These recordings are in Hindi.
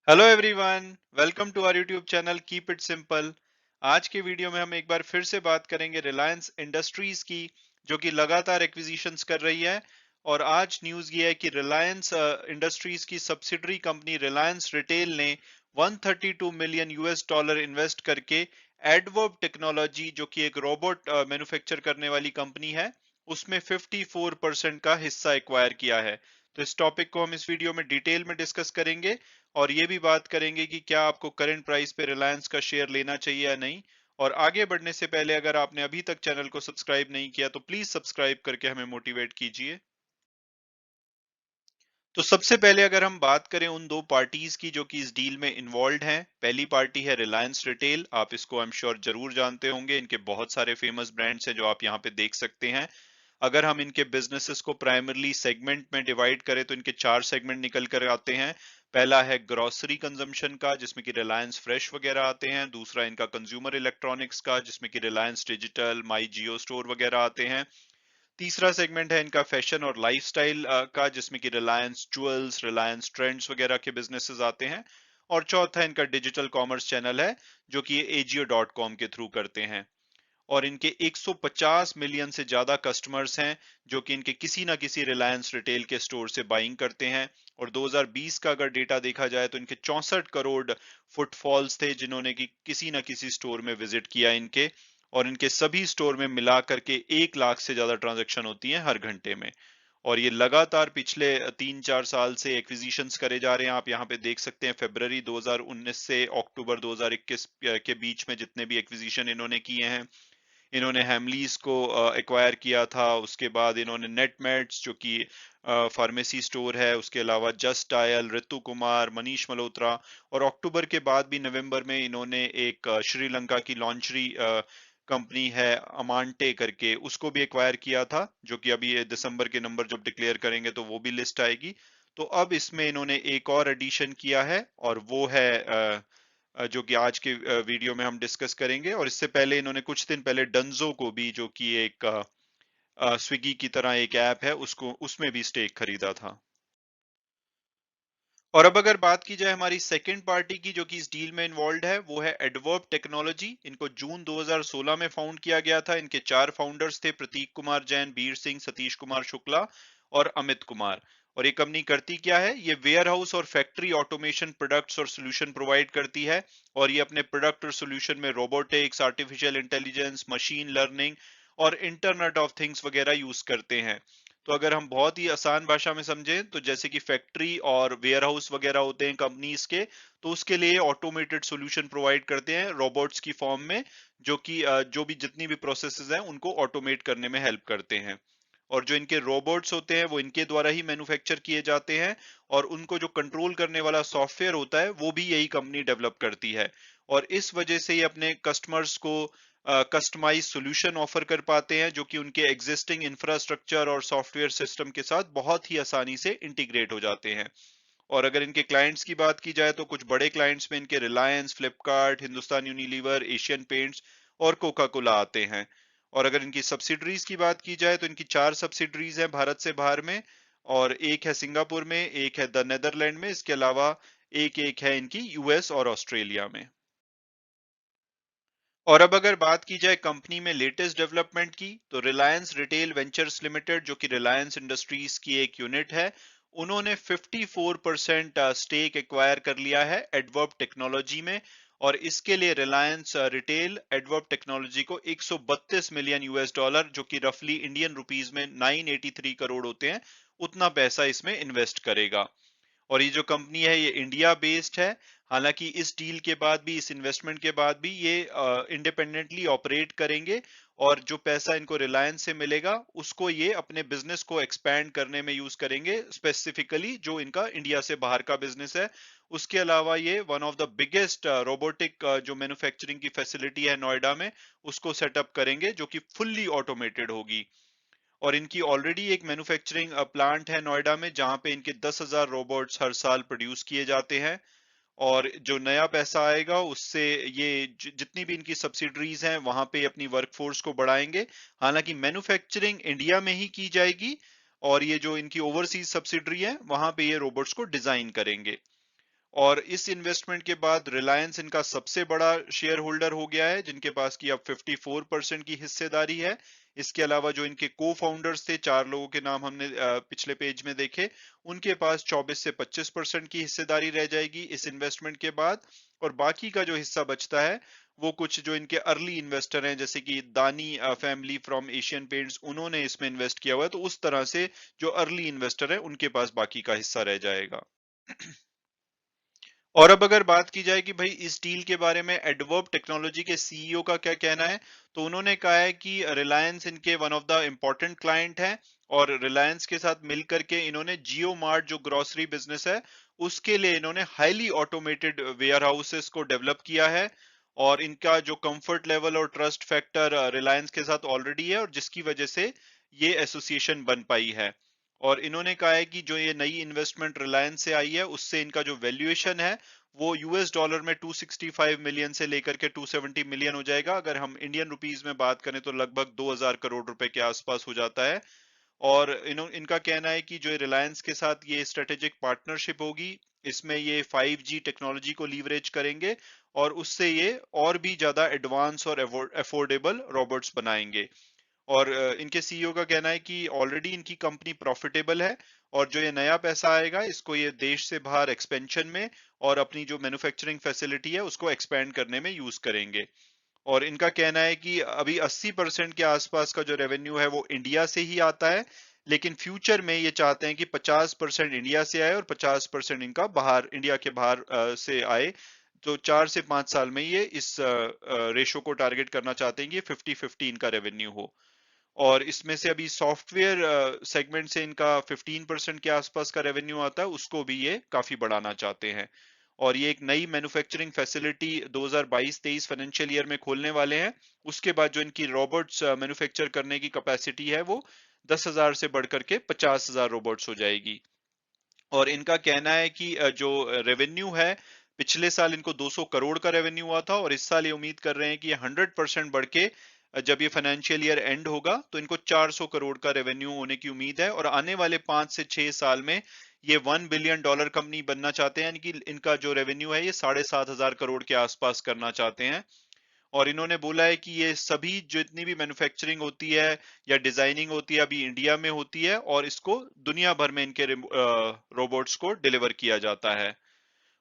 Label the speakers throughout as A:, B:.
A: Hello everyone, welcome to our YouTube channel keep it simple. आज के वीडियो में हम एक बार फिर से बात करेंगे रिलायंस इंडस्ट्रीज की, जो कि लगातार एक्विजिशंस कर रही है। और आज न्यूज़ ये है कि रिलायंस इंडस्ट्रीज की सब्सिडरी कंपनी रिलायंस रिटेल ने 132 मिलियन यूएस डॉलर इन्वेस्ट करके एडवर्ब टेक्नोलॉजी, जो कि एक रोबोट मैन्युफैक्चर करने वाली कंपनी है, उसमें 54% का हिस्सा एक्वायर किया है। तो इस टॉपिक को हम इस वीडियो में डिटेल में डिस्कस करेंगे और ये भी बात करेंगे कि क्या आपको करंट प्राइस पे रिलायंस का शेयर लेना चाहिए या नहीं। और आगे बढ़ने से पहले अगर आपने अभी तक चैनल को सब्सक्राइब नहीं किया तो प्लीज सब्सक्राइब करके हमें मोटिवेट कीजिए। तो सबसे पहले अगर हम बात करें उन दो पार्टीज की जो कि इस डील में इन्वॉल्व हैं, पहली पार्टी है रिलायंस रिटेल। आप इसको आई एम श्योर जरूर जानते होंगे, इनके बहुत सारे फेमस ब्रांड्स हैं जो आप यहाँ पे देख सकते हैं। अगर हम इनके बिजनेसेस को प्राइमरली सेगमेंट में डिवाइड करें तो इनके चार सेगमेंट निकल कर आते हैं। पहला है ग्रोसरी कंजम्पशन का, जिसमें कि रिलायंस फ्रेश वगैरह आते हैं। दूसरा इनका कंज्यूमर इलेक्ट्रॉनिक्स का, जिसमें कि रिलायंस डिजिटल, माई जियो स्टोर वगैरह आते हैं। तीसरा सेगमेंट है इनका फैशन और लाइफस्टाइल का, जिसमें कि रिलायंस ज्वेल्स, रिलायंस ट्रेंड्स वगैरह के बिजनेसेस आते हैं। और चौथा इनका डिजिटल कॉमर्स चैनल है, जो कि ये एजियो.com के थ्रू करते हैं। और इनके 150 मिलियन से ज्यादा कस्टमर्स हैं, जो कि इनके किसी ना किसी रिलायंस रिटेल के स्टोर से बाइंग करते हैं। और 2020 का अगर डेटा देखा जाए तो इनके 64 करोड़ फुटफॉल्स थे, जिन्होंने कि किसी ना किसी स्टोर में विजिट किया इनके। और इनके सभी स्टोर में मिला करके 1 लाख से ज्यादा ट्रांजैक्शन होती हैं हर घंटे में। और ये लगातार पिछले 3-4 साल से एक्विजिशंस करे जा रहे हैं। आप यहाँ पे देख सकते हैं फरवरी 2019 से अक्टूबर 2021 के बीच में जितने भी एक्विजिशन इन्होंने किए हैं। इन्होंने हैमलीज को एक्वायर किया था, उसके बाद इन्होंने नेटमेट्स जो कि फार्मेसी स्टोर है, उसके अलावा जस्ट डायल, ऋतु कुमार, मनीष मल्होत्रा। और अक्टूबर के बाद भी नवंबर में इन्होंने एक श्रीलंका की लॉन्चरी कंपनी है अमांटे करके, उसको भी एक्वायर किया था, जो कि अभी ये दिसंबर के नंबर जब डिक्लेयर करेंगे तो वो भी लिस्ट आएगी। तो अब इसमें इन्होंने एक और एडिशन किया है और वो है जो कि आज के वीडियो में हम डिस्कस करेंगे। और इससे पहले इन्होंने कुछ दिन पहले डंजो को भी, जो कि एक स्विगी की तरह एक ऐप है, उसको उसमें भी स्टेक खरीदा था। और अब अगर बात की जाए हमारी सेकंड पार्टी की जो कि इस डील में इन्वॉल्व है, वो है एडवर्ब टेक्नोलॉजी। इनको जून 2016 में फाउंड किया गया था। इनके चार फाउंडर्स थे, प्रतीक कुमार जैन, बीर सिंह, सतीश कुमार शुक्ला और अमित कुमार। और ये कंपनी करती क्या है? ये वेयर हाउस और फैक्ट्री ऑटोमेशन प्रोडक्ट्स और सोल्यूशन प्रोवाइड करती है। और ये अपने प्रोडक्ट और सोल्यूशन में robotics, artificial intelligence, machine learning और इंटरनेट ऑफ थिंग्स वगैरह यूज करते हैं। तो अगर हम बहुत ही आसान भाषा में समझें तो जैसे कि फैक्ट्री और वेयर हाउस वगैरह होते हैं कंपनीज के, तो उसके लिए ऑटोमेटेड सॉल्यूशन प्रोवाइड करते हैं रोबोट्स की फॉर्म में, जो कि जो भी जितनी भी प्रोसेसेस हैं उनको ऑटोमेट करने में हेल्प करते हैं। और जो इनके रोबोट्स होते हैं वो इनके द्वारा ही मैन्युफैक्चर किए जाते हैं। और उनको जो कंट्रोल करने वाला सॉफ्टवेयर होता है वो भी यही कंपनी डेवलप करती है। और इस वजह से ये अपने कस्टमर्स को कस्टमाइज सॉल्यूशन ऑफर कर पाते हैं, जो कि उनके एग्जिस्टिंग इंफ्रास्ट्रक्चर और सॉफ्टवेयर सिस्टम के साथ बहुत ही आसानी से इंटीग्रेट हो जाते हैं। और अगर इनके क्लाइंट्स की बात की जाए तो कुछ बड़े क्लाइंट्स में इनके Reliance, Flipkart, Hindustan Unilever, Asian paints और कोका कोला आते हैं। और अगर इनकी सब्सिडरीज की बात की जाए तो इनकी चार सब्सिडरीज हैं भारत से बाहर में। और एक है सिंगापुर में, एक है द नेदरलैंड में, इसके अलावा एक एक है इनकी यूएस और ऑस्ट्रेलिया में। और अब अगर बात की जाए कंपनी में लेटेस्ट डेवलपमेंट की, तो रिलायंस रिटेल वेंचर्स लिमिटेड, जो कि रिलायंस इंडस्ट्रीज की एक यूनिट है, उन्होंने 54% स्टेक एक्वायर कर लिया है एडवर्ब टेक्नोलॉजी में। और इसके लिए रिलायंस रिटेल एडवर्ब टेक्नोलॉजी को 132 मिलियन यूएस डॉलर, जो कि रफली इंडियन रुपीज में 983 करोड़ होते हैं, उतना पैसा इसमें इन्वेस्ट करेगा। और ये जो कंपनी है ये इंडिया बेस्ड है। हालांकि इस डील के बाद भी, इस इन्वेस्टमेंट के बाद भी ये इंडिपेंडेंटली ऑपरेट करेंगे। और जो पैसा इनको रिलायंस से मिलेगा उसको ये अपने बिजनेस को एक्सपैंड करने में यूज करेंगे, स्पेसिफिकली जो इनका इंडिया से बाहर का बिजनेस है। उसके अलावा ये one of the biggest robotic जो मैन्युफैक्चरिंग की फैसिलिटी है नोएडा में, उसको सेटअप करेंगे, जो कि फुल्ली ऑटोमेटेड होगी। और इनकी ऑलरेडी एक मैन्युफैक्चरिंग प्लांट है नोएडा में, जहां पे इनके 10,000 रोबोट्स हर साल प्रोड्यूस किए जाते हैं। और जो नया पैसा आएगा उससे ये जितनी भी इनकी सब्सिडरीज हैं वहां पे अपनी वर्कफोर्स को बढ़ाएंगे। हालांकि मैन्युफैक्चरिंग इंडिया में ही की जाएगी। और ये जो इनकी ओवरसीज सब्सिडरी है वहां पे ये रोबोट्स को डिजाइन करेंगे। और इस इन्वेस्टमेंट के बाद रिलायंस इनका सबसे बड़ा शेयर होल्डर हो गया है, जिनके पास की अब 54% की हिस्सेदारी है। इसके अलावा जो इनके को फाउंडर्स थे, 4 लोगों के नाम हमने पिछले पेज में देखे, उनके पास 24 से 25% की हिस्सेदारी रह जाएगी इस इन्वेस्टमेंट के बाद। और बाकी का जो हिस्सा बचता है वो कुछ जो इनके अर्ली इन्वेस्टर हैं, जैसे कि दानी फैमिली फ्रॉम एशियन पेंट्स, उन्होंने इसमें इन्वेस्ट किया हुआ है, तो उस तरह से जो अर्ली इन्वेस्टर है उनके पास बाकी का हिस्सा रह जाएगा। और अब अगर बात की जाए कि भाई इस डील के बारे में एडवर्ब टेक्नोलॉजी के सीईओ का क्या कहना है, तो उन्होंने कहा है कि रिलायंस इनके one of the important client है, और रिलायंस के साथ मिलकर के इन्होंने जियो मार्ट जो ग्रोसरी बिजनेस है उसके लिए इन्होंने हाईली ऑटोमेटेड वेयर हाउसेस को डेवलप किया है। और इनका जो कंफर्ट लेवल और ट्रस्ट फैक्टर रिलायंस के साथ ऑलरेडी है, और जिसकी वजह से ये एसोसिएशन बन पाई है। और इन्होंने कहा है कि जो ये नई इन्वेस्टमेंट रिलायंस से आई है उससे इनका जो वैल्यूएशन है वो यूएस डॉलर में 265 मिलियन से लेकर के 270 मिलियन हो जाएगा। अगर हम इंडियन रुपीस में बात करें तो लगभग 2000 करोड़ रुपए के आसपास हो जाता है। और इनका कहना है कि जो रिलायंस के साथ ये स्ट्रेटेजिक पार्टनरशिप होगी, इसमें ये 5G टेक्नोलॉजी को लीवरेज करेंगे, और उससे ये और भी ज्यादा एडवांस और अफोर्डेबल रोबोट्स बनाएंगे। और इनके सीईओ का कहना है कि ऑलरेडी इनकी कंपनी प्रॉफिटेबल है, और जो ये नया पैसा आएगा इसको ये देश से बाहर एक्सपेंशन में और अपनी जो मैन्युफैक्चरिंग फैसिलिटी है उसको एक्सपेंड करने में यूज करेंगे। और इनका कहना है कि अभी 80% के आसपास का जो रेवेन्यू है वो इंडिया से ही आता है, लेकिन फ्यूचर में ये चाहते हैं कि 50% इंडिया से आए और 50% इनका बाहर, इंडिया के बाहर से आए। तो 4 से 5 साल में ये इस रेशो को टारगेट करना चाहते हैं कि 50-50 इनका रेवेन्यू हो। और इसमें से अभी सॉफ्टवेयर सेगमेंट से इनका 15% के आसपास का रेवेन्यू आता है, उसको भी ये काफी बढ़ाना चाहते हैं। और ये एक नई मैन्युफैक्चरिंग फैसिलिटी 2022-23 फाइनेंशियल ईयर में खोलने वाले हैं। उसके बाद जो इनकी रोबोट्स मैन्युफैक्चर करने की कैपेसिटी है वो 10,000 से बढ़कर के 50,000 रोबोट्स हो जाएगी। और इनका कहना है कि जो रेवेन्यू है, पिछले साल इनको 200 करोड़ का रेवेन्यू हुआ था, और इस साल ये उम्मीद कर रहे हैं कि ये 100% बढ़ के जब ये फाइनेंशियल ईयर एंड होगा तो इनको 400 करोड़ का रेवेन्यू होने की उम्मीद है। और आने वाले 5 से 6 साल में ये $1 बिलियन कंपनी बनना चाहते हैं, यानी कि इनका जो रेवेन्यू है ये 7,500 करोड़ के आसपास करना चाहते हैं। और इन्होंने बोला है कि ये सभी जितनी भी मैन्युफैक्चरिंग होती है या डिजाइनिंग होती है अभी इंडिया में होती है, और इसको दुनिया भर में इनके रोबोट्स को डिलीवर किया जाता है।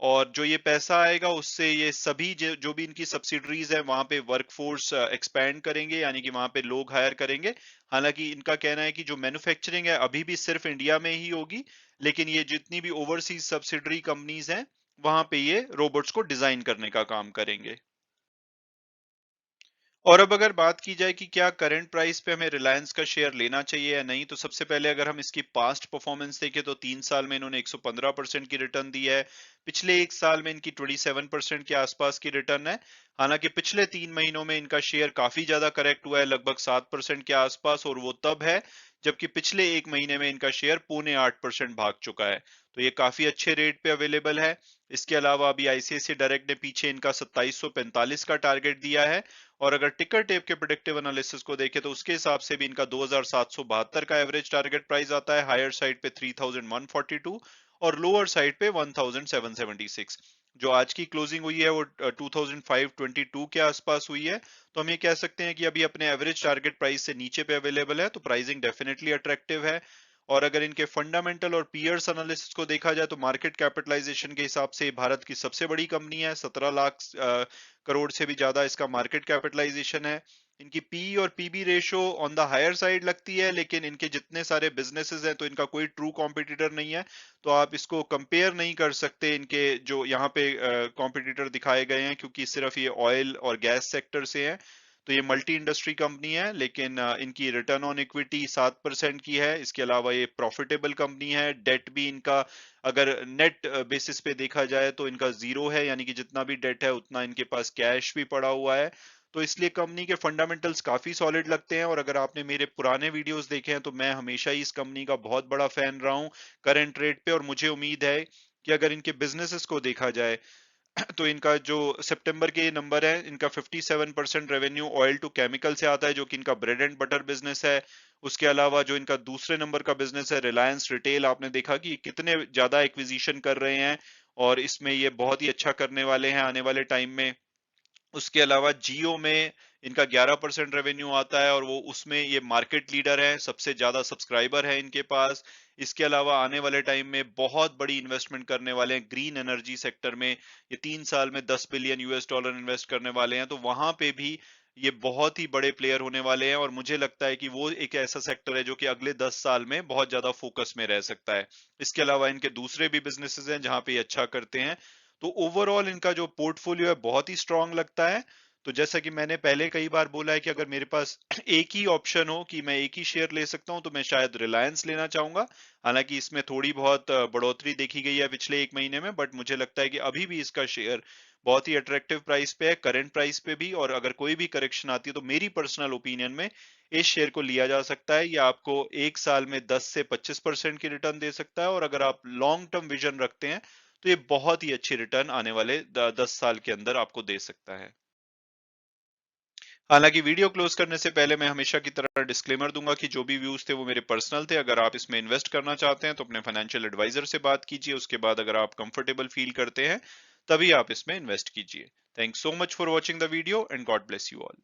A: और जो ये पैसा आएगा उससे ये सभी जो भी इनकी सब्सिडरीज है वहां पे वर्कफोर्स एक्सपैंड करेंगे, यानी कि वहां पे लोग हायर करेंगे। हालांकि इनका कहना है कि जो मैन्युफैक्चरिंग है अभी भी सिर्फ इंडिया में ही होगी, लेकिन ये जितनी भी ओवरसीज सब्सिडरी कंपनीज हैं वहां पे ये रोबोट्स को डिजाइन करने का काम करेंगे। और अब अगर बात की जाए कि क्या करंट प्राइस पे हमें रिलायंस का शेयर लेना चाहिए या नहीं, तो सबसे पहले अगर हम इसकी पास्ट परफॉर्मेंस देखें तो 3 साल में इन्होंने 115% की रिटर्न दी है। पिछले एक साल में इनकी 27% के आसपास की रिटर्न है। हालांकि पिछले 3 महीनों में इनका शेयर काफी ज्यादा करेक्ट हुआ है, लगभग 7% के आसपास, और वो तब है जबकि पिछले एक महीने में इनका शेयर 7.25% भाग चुका है। तो ये काफी अच्छे रेट पे अवेलेबल है। इसके अलावा अभी आईसीआईसीआई डायरेक्ट ने पीछे इनका 2745 का टारगेट दिया है। और अगर टिकर टेप के प्रेडिक्टिव एनालिसिस को देखें तो उसके हिसाब से भी इनका 2772 का एवरेज टारगेट प्राइस आता है, हायर साइड पे 3142 और लोअर साइड पे 1776। जो आज की क्लोजिंग हुई है वो 2522 के आसपास हुई है। तो हम ये कह सकते हैं कि अभी अपने एवरेज टारगेट प्राइस से नीचे पे अवेलेबल है, तो प्राइसिंग डेफिनेटली अट्रैक्टिव है। और अगर इनके फंडामेंटल और पीयर्स एनालिसिस को देखा जाए तो मार्केट कैपिटलाइजेशन के हिसाब से भारत की सबसे बड़ी कंपनी है, 17 लाख करोड़ से भी ज्यादा इसका मार्केट कैपिटलाइजेशन है। इनकी पी और PB ratio on the higher side लगती है, लेकिन इनके जितने सारे बिजनेसेस हैं तो इनका कोई ट्रू कॉम्पिटिटर नहीं है। तो आप इसको कंपेयर नहीं कर सकते इनके जो यहाँ पे कॉम्पिटिटर दिखाए गए हैं, क्योंकि सिर्फ ये ऑयल और गैस सेक्टर से है। तो ये मल्टी इंडस्ट्री कंपनी है, लेकिन इनकी रिटर्न ऑन इक्विटी 7% की है। इसके अलावा ये प्रॉफिटेबल कंपनी है। डेट भी इनका अगर नेट बेसिस पे देखा जाए तो इनका जीरो है, यानी कि जितना भी डेट है उतना इनके पास कैश भी पड़ा हुआ है। तो इसलिए कंपनी के फंडामेंटल्स काफी सॉलिड लगते हैं। और अगर आपने मेरे पुराने वीडियोस देखे हैं तो मैं हमेशा ही इस कंपनी का बहुत बड़ा फैन रहा हूँ करंट रेट पे। और मुझे उम्मीद है कि अगर इनके बिजनेसेस को देखा जाए तो इनका जो सितंबर के नंबर है, इनका 57% रेवेन्यू ऑयल टू केमिकल से आता है, जो कि इनका ब्रेड एंड बटर बिजनेस है। उसके अलावा जो इनका दूसरे नंबर का बिजनेस है रिलायंस रिटेल, आपने देखा कि कितने ज्यादा एक्विजिशन कर रहे हैं और इसमें ये बहुत ही अच्छा करने वाले हैं आने वाले टाइम में। उसके अलावा जियो में इनका 11% रेवेन्यू आता है और वो उसमें ये मार्केट लीडर है, सबसे ज्यादा सब्सक्राइबर है इनके पास। इसके अलावा आने वाले टाइम में बहुत बड़ी इन्वेस्टमेंट करने वाले हैं ग्रीन एनर्जी सेक्टर में। ये 3 साल में $10 बिलियन इन्वेस्ट करने वाले हैं, तो वहां पे भी ये बहुत ही बड़े प्लेयर होने वाले हैं और मुझे लगता है कि वो एक ऐसा सेक्टर है जो कि अगले 10 साल में बहुत ज्यादा फोकस में रह सकता है। इसके अलावा इनके दूसरे भी बिजनेसेस हैं जहां पे ये अच्छा करते हैं। तो ओवरऑल इनका जो पोर्टफोलियो है बहुत ही स्ट्रांग लगता है। तो जैसा कि मैंने पहले कई बार बोला है कि अगर मेरे पास एक ही ऑप्शन हो कि मैं एक ही शेयर ले सकता हूं तो मैं शायद रिलायंस लेना चाहूंगा। हालांकि इसमें थोड़ी बहुत बढ़ोतरी देखी गई है पिछले 1 महीने में, बट मुझे लगता है कि अभी भी इसका शेयर बहुत ही अट्रैक्टिव प्राइस पे है, करंट प्राइस पे भी। और अगर कोई भी करेक्शन आती है तो मेरी पर्सनल ओपिनियन में इस शेयर को लिया जा सकता है। ये आपको 1 साल में 10 से 25% की रिटर्न दे सकता है, और अगर आप लॉन्ग टर्म विजन रखते हैं तो ये बहुत ही अच्छी रिटर्न आने वाले 10 साल के अंदर आपको दे सकता है। हालांकि वीडियो क्लोज करने से पहले मैं हमेशा की तरह डिस्क्लेमर दूंगा कि जो भी व्यूज थे वो मेरे पर्सनल थे। अगर आप इसमें इन्वेस्ट करना चाहते हैं तो अपने फाइनेंशियल एडवाइजर से बात कीजिए। उसके बाद अगर आप कंफर्टेबल फील करते हैं तभी आप इसमें इन्वेस्ट कीजिए। Thanks so much for watching the video and God bless you all.